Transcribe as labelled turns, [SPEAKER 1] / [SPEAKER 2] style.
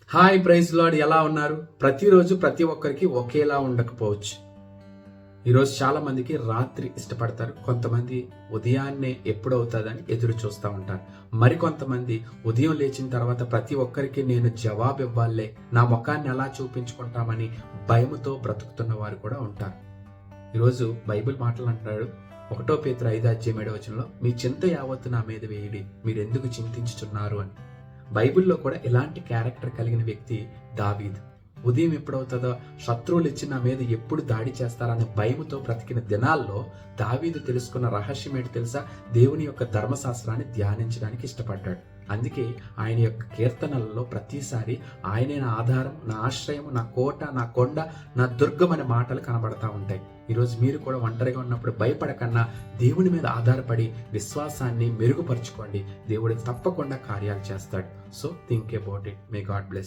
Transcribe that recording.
[SPEAKER 1] Hi praise lord, ఎలా ఉన్నారు? ప్రతిరోజు ప్రతి ఒక్కరికి ఒకేలా ఉండకపోవచ్చు. ఈరోజు చాలా మందికి రాత్రి ఇష్టపడతారు, కొంతమంది ఉదయాన్నే ఎప్పుడు అవుతుందని ఎదురు చూస్తూ ఉంటారు. మరికొంతమంది ఉదయం లేచిన తర్వాత ప్రతి ఒక్కరికి నేను జవాబు ఇవ్వాలే, నా ముఖాన్ని ఎలా చూపించుకుంటామని భయముతో బ్రతుకుతున్న వారు కూడా ఉంటారు. ఈరోజు బైబిల్ మాటలు అంటాడు, 1 పేతురు 5:7 మీ చింత యావత్తు నా మీద వేయడి, మీరు ఎందుకు చింతించుచున్నారు అని. బైబిల్లో కూడా ఇలాంటి క్యారెక్టర్ కలిగిన వ్యక్తి దావీదు. ఉదయం ఎప్పుడవుతుందో, శత్రువులు ఇచ్చి నా మీద ఎప్పుడు దాడి చేస్తారనే భయముతో బ్రతికిన దినాల్లో దావీదు తెలుసుకున్న రహస్యం ఏంటి తెలుసా? దేవుని యొక్క ధర్మశాస్త్రాన్ని ధ్యానించడానికి ఇష్టపడ్డాడు. అందుకే ఆయన యొక్క కీర్తనలలో ప్రతిసారి ఆయనే నా ఆధారం, నా ఆశ్రయం, నా కోట, నా కొండ, నా దుర్గం అనే మాటలు కనబడతా ఉంటాయి. ఈరోజు మీరు కూడా ఒంటరిగా ఉన్నప్పుడు భయపడకన్నా దేవుని మీద ఆధారపడి విశ్వాసాన్ని మెరుగుపరుచుకోండి. దేవుడు తప్పకుండా కార్యాలు చేస్తాడు. So think about it. May God bless.